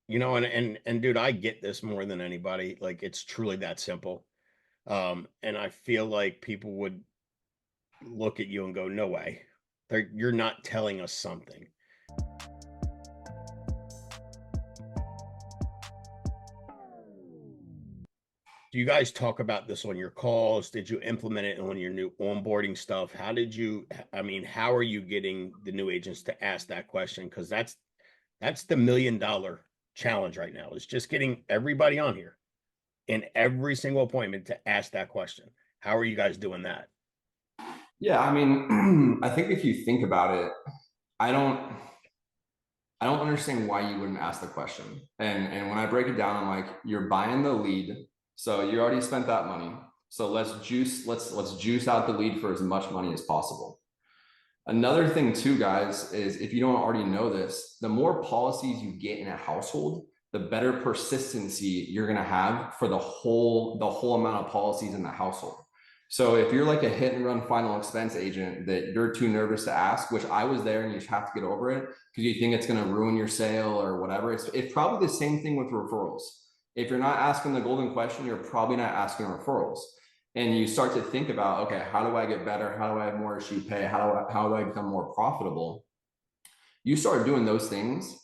And dude, I get this more than anybody. Like it's truly that simple. And I feel like people would look at you and go, "No way. You're not telling us something." Do you guys talk about this on your calls? Did you implement it on your new onboarding stuff? How are you getting the new agents to ask that question? Because that's the $1 million challenge right now, is just getting everybody on here in every single appointment to ask that question. How are you guys doing that? Yeah, I mean, I think if you think about it, I don't I don't understand why you wouldn't ask the question. And when I break it down, I'm like, you're buying the lead, so you already spent that money. So let's juice out the lead for as much money as possible. Another thing too, guys, is if you don't already know this, the more policies you get in a household, the better persistency you're going to have for the whole amount of policies in the household. So if you're like a hit and run final expense agent that you're too nervous to ask, which I was there, and you just have to get over it because you think it's going to ruin your sale or whatever. It's probably the same thing with referrals. If you're not asking the golden question, you're probably not asking referrals. And you start to think about, okay, how do I get better? How do I have more issue pay? How do I become more profitable? You start doing those things,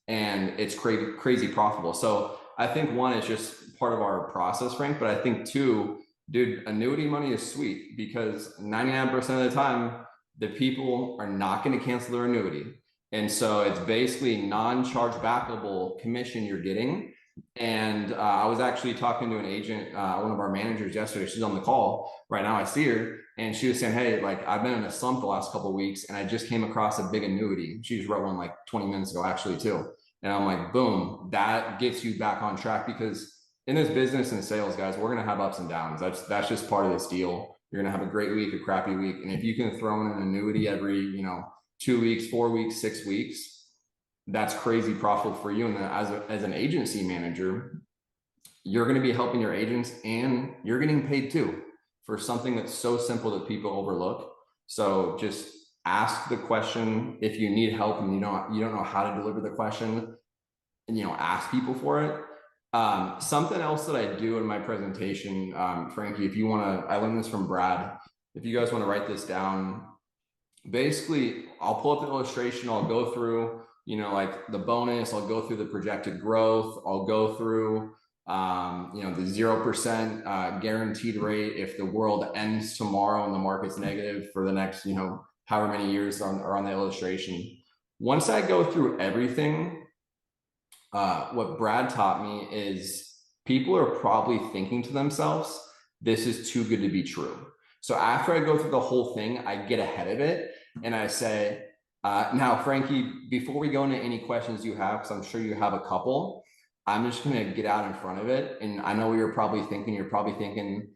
and it's crazy profitable. So I think one is just part of our process, Frank. But I think two, dude, annuity money is sweet because 99% of the time, the people are not going to cancel their annuity. And so it's basically non-charge backable commission you're getting. And I was actually talking to an agent, one of our managers yesterday. She's on the call right now. I see her, and she was saying, "Hey, like I've been in a slump the last couple of weeks, and I just came across a big annuity." She just wrote one like 20 minutes ago, actually, too. And I'm like, boom, that gets you back on track because in this business and sales, guys, we're gonna have ups and downs. That's just part of this deal. You're gonna have a great week, a crappy week, and if you can throw in an annuity every 2 weeks, 4 weeks, 6 weeks, that's crazy profitable for you. And then as an agency manager, you're going to be helping your agents, and you're getting paid too for something that's so simple that people overlook. So just ask the question. If you need help and you don't know how to deliver the question, and ask people for it. Something else that I do in my presentation, Frankie, if you want to, I learned this from Brad. If you guys want to write this down, basically I'll pull up the illustration, I'll go through like the bonus, I'll go through the projected growth, I'll go through the 0% guaranteed rate if the world ends tomorrow and the market's negative for the next however many years are on the illustration. Once I go through everything, what Brad taught me is people are probably thinking to themselves, this is too good to be true. So after I go through the whole thing, I get ahead of it and I say, now, Frankie, before we go into any questions you have, because I'm sure you have a couple, I'm just going to get out in front of it. And I know what you're probably thinking. You're probably thinking,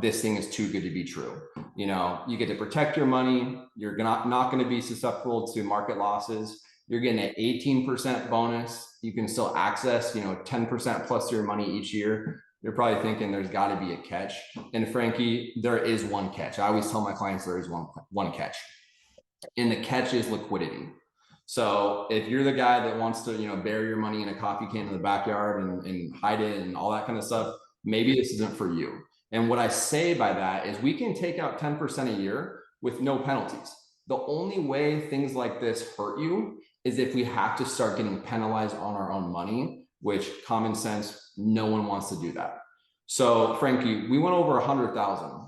this thing is too good to be true. You get to protect your money. You're not going to be susceptible to market losses. You're getting an 18% bonus. You can still access, 10% plus your money each year. You're probably thinking there's got to be a catch. And Frankie, there is one catch. I always tell my clients there is one catch. And the catch is liquidity. So if you're the guy that wants to, bury your money in a coffee can in the backyard and hide it and all that kind of stuff, maybe this isn't for you. And what I say by that is we can take out 10% a year with no penalties. The only way things like this hurt you is if we have to start getting penalized on our own money, which common sense, no one wants to do that. So Frankie, we went over 100,000.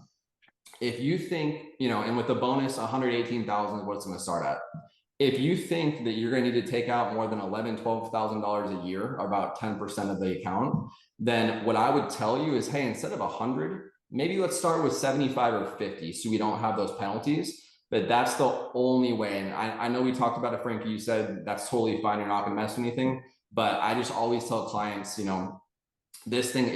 If you think, and with the bonus, 118,000 is what it's going to start at. If you think that you're going to need to take out more than $11,000, $12,000 a year, or about 10% of the account, then what I would tell you is, hey, instead of 100, maybe let's start with 75 or 50 so we don't have those penalties. But that's the only way. And I know we talked about it, Frankie. You said that's totally fine. You're not going to mess with anything. But I just always tell clients, this thing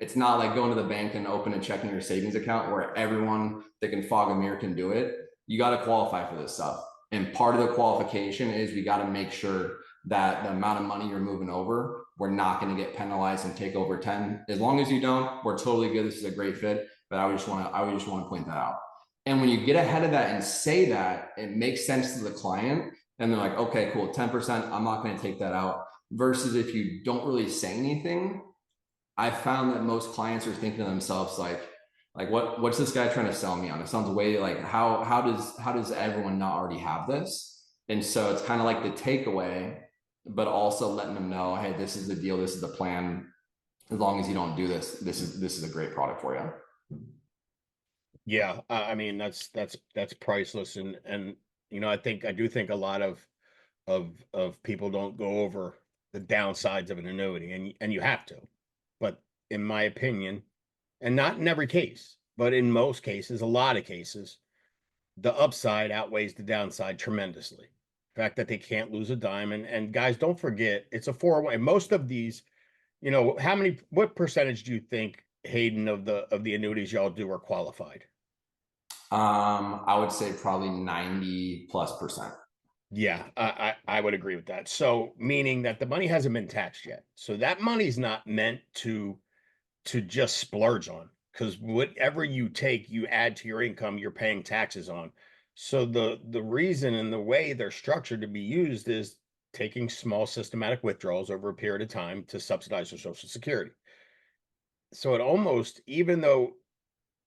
it's not like going to the bank and open a checking or savings account where everyone that can fog a mirror can do it. You got to qualify for this stuff. And part of the qualification is we got to make sure that the amount of money you're moving over, we're not going to get penalized and take over 10. As long as you don't, we're totally good. This is a great fit. But I would just want to point that out. And when you get ahead of that and say that, it makes sense to the client. And they're like, okay, cool, 10%, I'm not going to take that out. versus if you don't really say anything, I found that most clients are thinking to themselves like what's this guy trying to sell me on? It sounds way like how does everyone not already have this? And so it's kind of like the takeaway, but also letting them know, hey, this is the deal, this is the plan. As long as you don't do this, this is a great product for you. Yeah, I mean that's priceless, and I do think a lot of people don't go over the downsides of an annuity, and you have to. But in my opinion, and not in every case, but in most cases, a lot of cases, the upside outweighs the downside tremendously. The fact that they can't lose a dime, and guys, don't forget it's a 401. Most of these, what percentage do you think, Hayden, of the annuities y'all do are qualified? I would say probably 90+%. Yeah, I would agree with that. So meaning that the money hasn't been taxed yet. So that money's not meant to just splurge on, because whatever you take, you add to your income, you're paying taxes on. So the reason and the way they're structured to be used is taking small systematic withdrawals over a period of time to subsidize their Social Security. So it almost, even though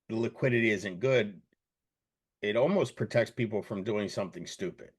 the liquidity isn't good, it almost protects people from doing something stupid.